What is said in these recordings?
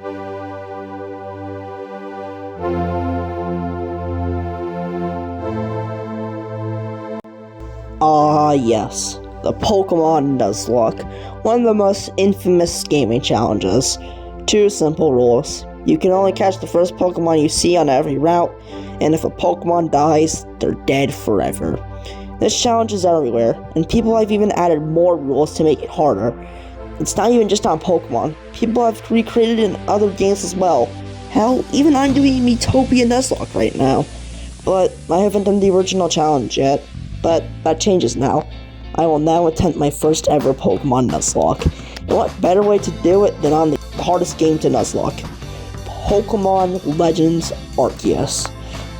Ah, yes, the Pokémon Nuzlocke, one of the most infamous gaming challenges. 2 simple rules. You can only catch the first Pokemon you see on every route, and if a Pokemon dies, they're dead forever. This challenge is everywhere, and people have even added more rules to make it harder. It's not even just on Pokemon. People have recreated it in other games as well. Hell, even I'm doing Miitopia Nuzlocke right now. But I haven't done the original challenge yet. But that changes now. I will now attempt my first ever Pokémon Nuzlocke. And what better way to do it than on the hardest game to Nuzlocke? Pokémon Legends Arceus.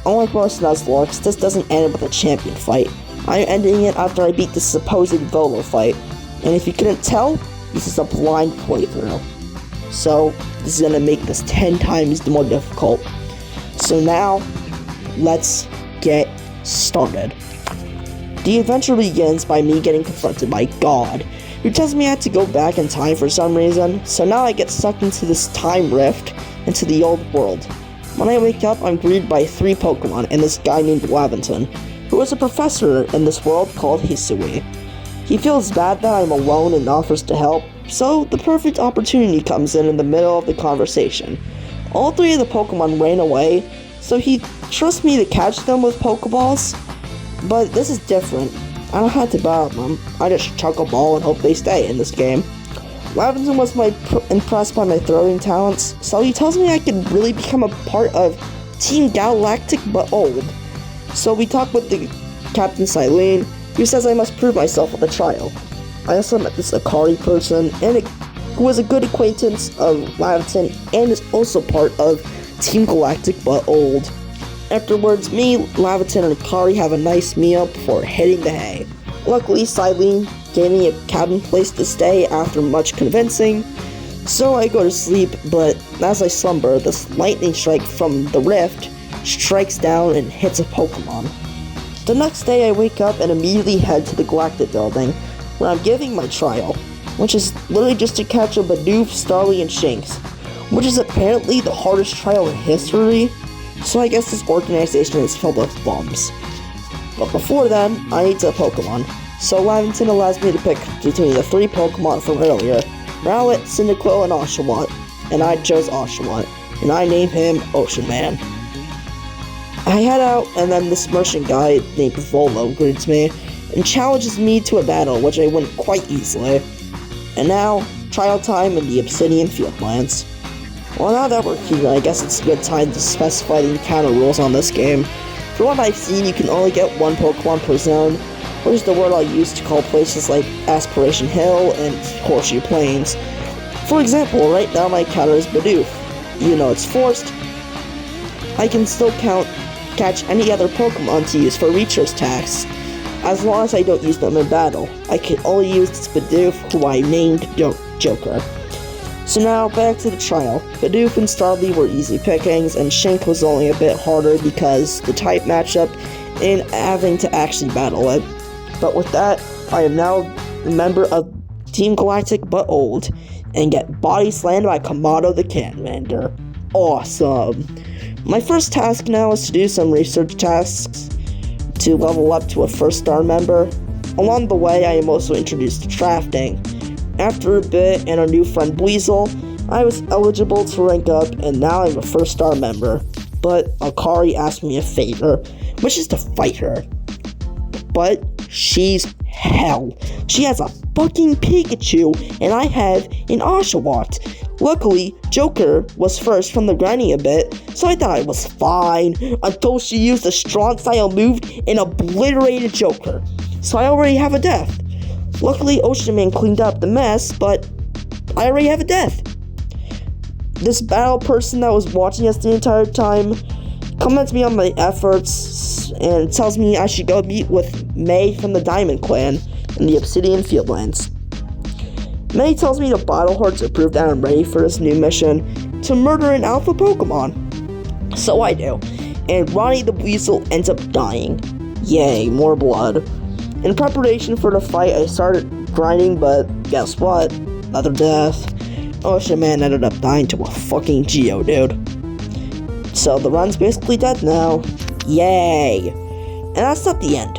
Unlike most Nuzlockes, this doesn't end with a champion fight. I'm ending it after I beat the supposed Volo fight. And if you couldn't tell, this is a blind playthrough. So, this is gonna make this 10 times more difficult. So now, let's get started. The adventure begins by me getting confronted by God, who tells me I have to go back in time for some reason, so now I get sucked into this time rift, into the old world. When I wake up, I'm greeted by 3 Pokemon and this guy named Laventon, who is a professor in this world called Hisui. He feels bad that I'm alone and offers to help, so the perfect opportunity comes in the middle of the conversation. All 3 of the Pokemon ran away, so he trusts me to catch them with Pokeballs. But this is different. I don't have to battle them. I just chuck a ball and hope they stay in this game. Laventon was impressed by my throwing talents, so he tells me I could really become a part of Team Galactic but old. So we talk with the Captain Silene, who says I must prove myself at the trial. I also met this Akari person, who was a good acquaintance of Laventon and is also part of Team Galactic but old. Afterwards, me, Laventon, and Akari have a nice meal before hitting the hay. Luckily, Silene gave me a cabin place to stay after much convincing, so I go to sleep, but as I slumber, this lightning strike from the rift strikes down and hits a Pokemon. The next day, I wake up and immediately head to the Galactic building, where I'm giving my trial, which is literally just to catch a Bidoof, Starly, and Shinx, which is apparently the hardest trial in history. So I guess this organization is filled with bums. But before then, I need a Pokemon. So Laventon allows me to pick between the 3 Pokemon from earlier, Rowlet, Cyndaquil, and Oshawott. And I chose Oshawott, and I name him Ocean Man. I head out, and then this merchant guy named Volo greets me, and challenges me to a battle, which I win quite easily. And now, trial time in the Obsidian Fieldlands. Well, now that we're here, I guess it's a good time to specify the encounter rules on this game. For what I've seen, you can only get 1 Pokemon per zone, which is the word I'll use to call places like Aspiration Hill and Horseshoe Plains. For example, right now my encounter is Bidoof. Even though it's forced, I can still catch any other Pokemon to use for recharge tasks, as long as I don't use them in battle. I can only use this Bidoof, who I named Joker. So now, back to the trial. Bidoof and Starly were easy pickings, and Shinx was only a bit harder because the type matchup and having to actually battle it. But with that, I am now a member of Team Galactic but old, and get body slammed by Kamado the Canmander. Awesome! My first task now is to do some research tasks to level up to a 1st star member. Along the way, I am also introduced to crafting. After a bit and our new friend Weasel, I was eligible to rank up, and now I'm a 1st star member. But Akari asked me a favor, which is to fight her. But she's hell. She has a fucking Pikachu, and I have an Oshawott. Luckily, Joker was first from the grinding a bit, so I thought I was fine, until she used a strong style move and obliterated Joker. So I already have a death. Luckily, Ocean Man cleaned up the mess, but I already have a death. This battle person that was watching us the entire time comments me on my efforts and tells me I should go meet with May from the Diamond Clan in the Obsidian Fieldlands. May tells me to battle her to prove that I'm ready for this new mission to murder an alpha Pokemon. So I do, and Ronnie the Weasel ends up dying. Yay, more blood. In preparation for the fight, I started grinding, but guess what? Another death. Ocean Man ended up dying to a fucking Geodude. So the run's basically dead now. Yay! And that's not the end.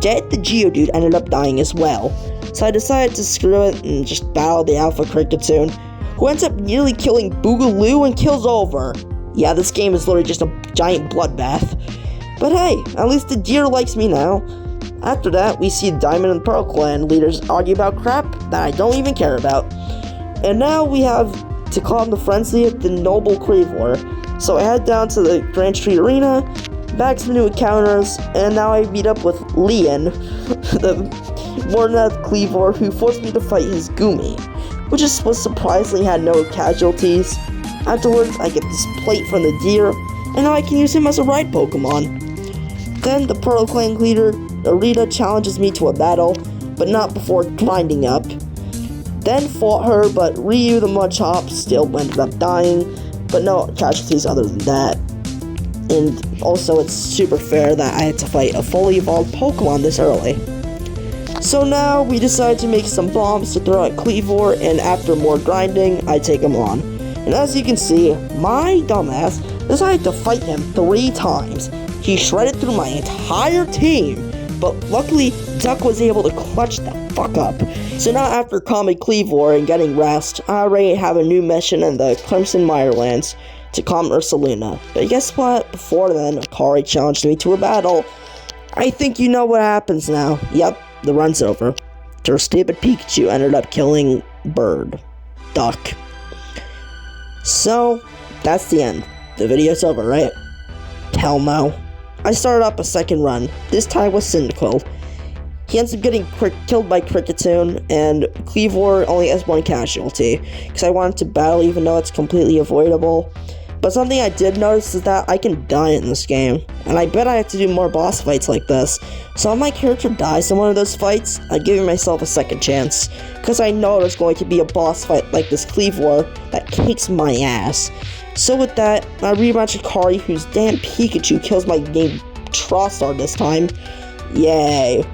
Dead, the Geodude ended up dying as well. So I decided to screw it and just battle the Alpha Kricketune, who ends up nearly killing Boogaloo and kills over. Yeah, this game is literally just a giant bloodbath. But hey, at least the deer likes me now. After that, we see Diamond and Pearl Clan leaders argue about crap that I don't even care about. And now we have to calm the frenzy of the noble Kleavor. So I head down to the Grand Street Arena, bag some new encounters, and now I meet up with Leon, the warden of Kleavor, who forced me to fight his Gumi, which was surprisingly had no casualties. Afterwards, I get this plate from the deer, and now I can use him as a ride Pokemon. Then the Pearl Clan leader, Arita, challenges me to a battle, but not before grinding up. Then fought her, but Ryu the Mudchop still ended up dying, but no casualties other than that. And also, it's super fair that I had to fight a fully evolved Pokemon this early. So now, we decide to make some bombs to throw at Kleavor, and after more grinding, I take him on. And as you can see, my dumbass decided to fight him 3 times. He shredded through my entire team, but luckily, Duck was able to clutch the fuck up. So now after calming Kleavor and getting rest, I already have a new mission in the Crimson Mirelands to calm Ursaluna. But guess what? Before then, Akari challenged me to a battle. I think you know what happens now. Yep, the run's over. Her stupid Pikachu ended up killing Duck. So, that's the end. The video's over, right? Hell no. I started up a second run, this time with Cyndaquil. He ends up getting killed by Kricketune, and Kleavor only has 1 casualty, because I wanted to battle even though it's completely avoidable. But something I did notice is that I can die in this game, and I bet I have to do more boss fights like this. So if my character dies in one of those fights, I'm giving myself a second chance, because I know there's going to be a boss fight like this Kleavor that kicks my ass. So with that, I rematch Akari, whose damn Pikachu kills my game Trostar this time. Yay.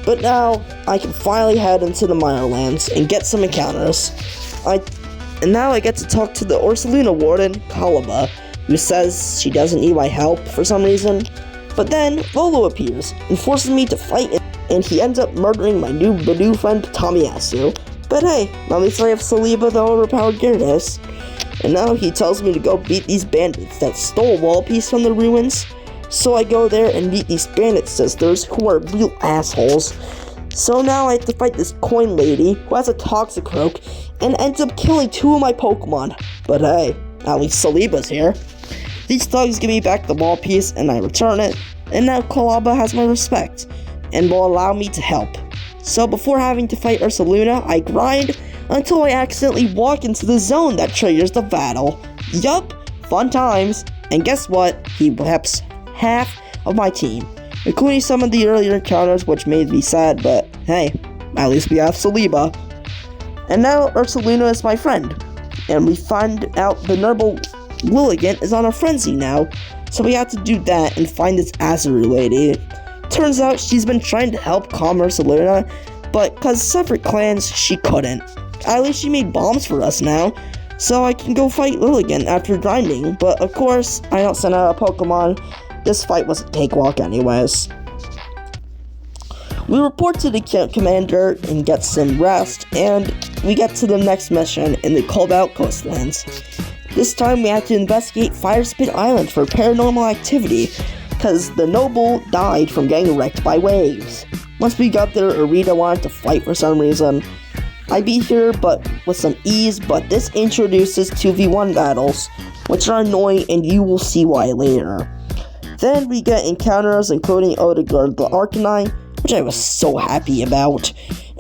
But now, I can finally head into the Mirelands and get some encounters. And now I get to talk to the Ursaluna warden, Kalaba, who says she doesn't need my help for some reason. But then, Volo appears and forces me to fight him, and he ends up murdering my new Badoo friend, Tomiyasu. But hey, at least I have Saliba, the overpowered Gyarados. And now he tells me to go beat these bandits that stole Wall Piece from the ruins. So I go there and meet these bandit sisters who are real assholes. So now I have to fight this coin lady who has a Toxicroak and ends up killing 2 of my Pokemon. But hey, at least Saliba's here. These thugs give me back the Wall Piece and I return it, and now Kalaba has my respect and will allow me to help. So before having to fight Ursaluna, I grind until I accidentally walk into the zone that triggers the battle. Yup, fun times. And guess what? He wipes half of my team, including some of the earlier encounters, which made me sad, but hey, at least we have Saliba. And now Ursaluna is my friend, and we find out the Nurgle Lilligant is on a frenzy now, so we have to do that and find this Azuri lady. Turns out she's been trying to help calm Ursaluna, but cause separate clans, she couldn't. At least she made bombs for us now, so I can go fight Lilligant after grinding, but of course, I don't send out a Pokemon. This fight was a cakewalk anyways. We report to the commander and get some rest, and we get to the next mission in the Cobalt Coastlands. This time we have to investigate Firespit Island for paranormal activity, because the noble died from getting wrecked by waves. Once we got there, Arita wanted to fight for some reason. I beat her, but with some ease, but this introduces 2v1 battles, which are annoying, and you will see why later. Then we get encounters including Odegaard the Arcanine, which I was so happy about.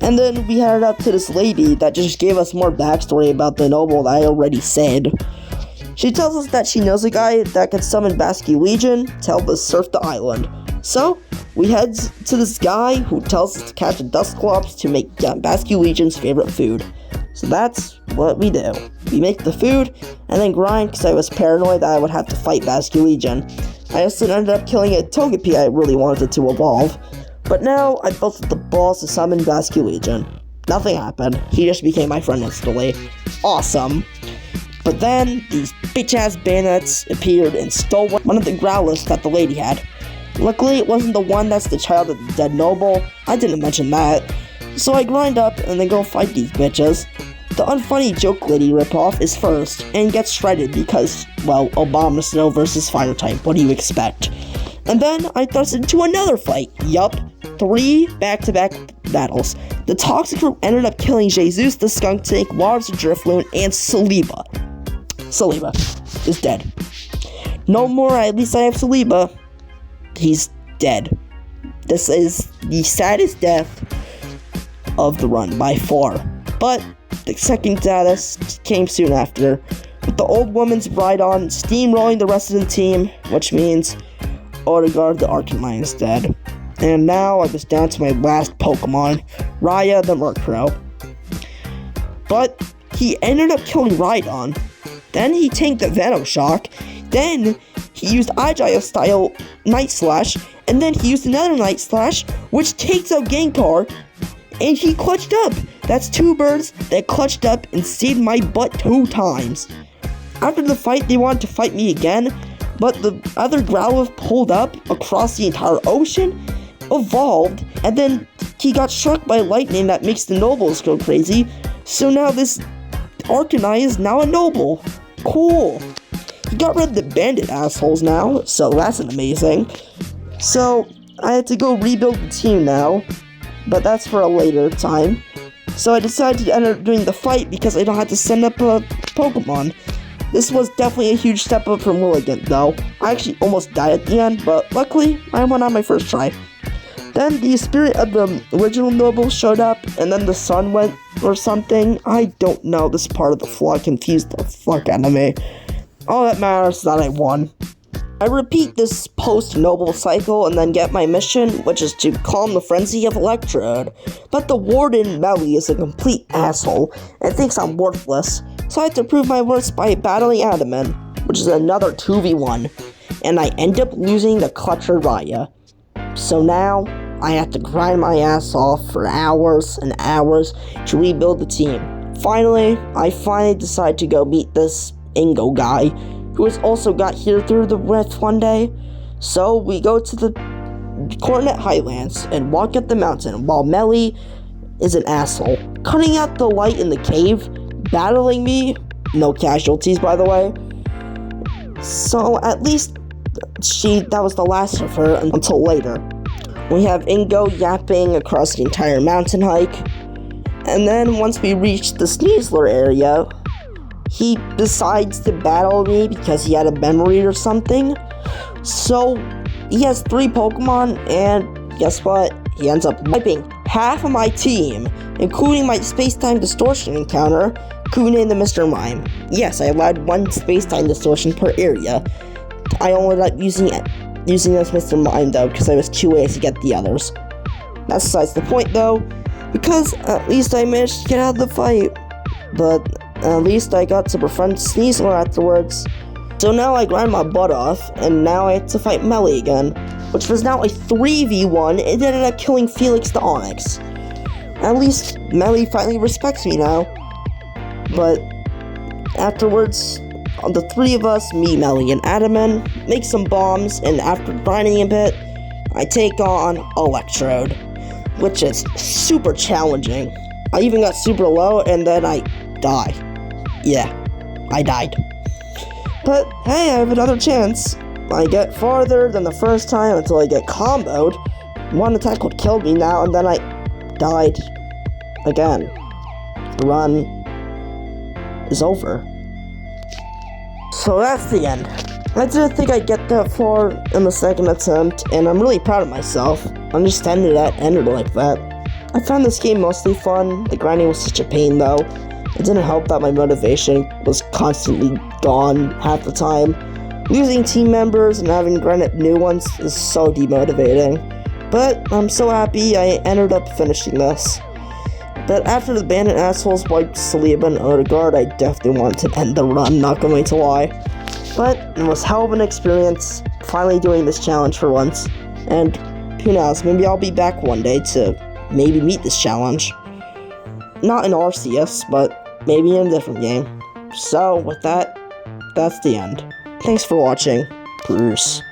And then we headed up to this lady that just gave us more backstory about the noble that I already said. She tells us that she knows a guy that can summon Basculegion to help us surf the island. So, we head to this guy who tells us to catch a Dusclops to make Basculegion's favorite food. So that's what we do. We make the food, and then grind because I was paranoid that I would have to fight Basculegion. I also ended up killing a Togepi I really wanted to evolve. But now, I built the balls to summon Basculegion. Nothing happened. He just became my friend instantly. Awesome. But then, these bitch-ass bandits appeared and stole one of the growlers that the lady had. Luckily, it wasn't the one that's the child of the dead noble. I didn't mention that. So I grind up and then go fight these bitches. The unfunny joke lady ripoff is first and gets shredded because, well, Obama Snow versus Fire type. What do you expect? And then I thrust into another fight. Yup, 3 back-to-back battles. The Toxic group ended up killing Jesus, the Skunk Tank, Lars the Drifloon, and Saliba. Saliba is dead. No more, at least I have Saliba. He's dead. This is the saddest death of the run by far. But the second status came soon after, with the old woman's bride on, steamrolling the rest of the team, which means Odegaard the Arcanine is dead. And now I was down to my last Pokemon, Raya the Murkrow. But he ended up killing Rhydon. Then he tanked the Venoshock. Then he used Agile style Night Slash. And then he used another Night Slash, which takes out Gengar. And he clutched up. That's 2 birds that clutched up and saved my butt 2 times. After the fight, they wanted to fight me again. But the other Growlithe pulled up across the entire ocean, evolved, and then he got struck by lightning that makes the nobles go crazy. So now this Arcanine is now a noble. Cool. He got rid of the bandit assholes now, so that's amazing. So I had to go rebuild the team now, but that's for a later time. So I decided to end up doing the fight because I don't have to send up a Pokemon. This was definitely a huge step up from Willigant though. I actually almost died at the end, but luckily I won on my first try. Then the spirit of the original noble showed up, and then the sun went or something. I don't know, this part of the flood confused the fuck out of me. All that matters is that I won. I repeat this post-noble cycle and then get my mission, which is to calm the frenzy of Electrode. But the warden, Melly, is a complete asshole and thinks I'm worthless. So I have to prove my worth by battling Adamant, which is another 2v1. And I end up losing the Clutcher Raya. So now, I have to grind my ass off for hours and hours to rebuild the team. Finally, I decide to go meet this Ingo guy, who has also got here through the rift one day. So we go to the Coronet Highlands and walk up the mountain while Melly is an asshole, cutting out the light in the cave, battling me, no casualties by the way. So at least that was the last of her until later. We have Ingo yapping across the entire mountain hike, and then once we reach the Sneasler area, he decides to battle me because he had a memory or something. So he has 3 Pokemon, and guess what? He ends up wiping half of my team, including my space-time distortion encounter, Kunin the Mr. Mime. Yes, I allowed 1 space-time distortion per area. I only like using this Mr. Mime though, because I was too lazy to get the others. That's besides the point though, because at least I managed to get out of the fight. But at least I got to befriend Sneasler afterwards. So now I grind my butt off, and now I have to fight Melly again, which was now a 3v1, and ended up killing Felix the Onyx. At least Melly finally respects me now. But afterwards, the 3 of us, me, Melly, and Adamant, make some bombs, and after grinding a bit, I take on Electrode, which is super challenging. I even got super low, and then I die. Yeah, I died. But hey, I have another chance. I get farther than the first time until I get comboed. 1 attack would kill me now, and then I died again. The run is over. So that's the end. I didn't think I'd get that far in the second attempt, and I'm really proud of myself. Understanding that ended like that. I found this game mostly fun. The grinding was such a pain though. It didn't help that my motivation was constantly gone half the time. Losing team members and having to grind up new ones is so demotivating. But I'm so happy I ended up finishing this. But after the bandit assholes wiped Saliba and Odegaard, I definitely wanted to end the run, not going to lie. But it was hell of an experience, finally doing this challenge for once. And who knows, maybe I'll be back one day to maybe meet this challenge. Not in Arceus, but maybe in a different game. So, with that, that's the end. Thanks for watching. Bruce.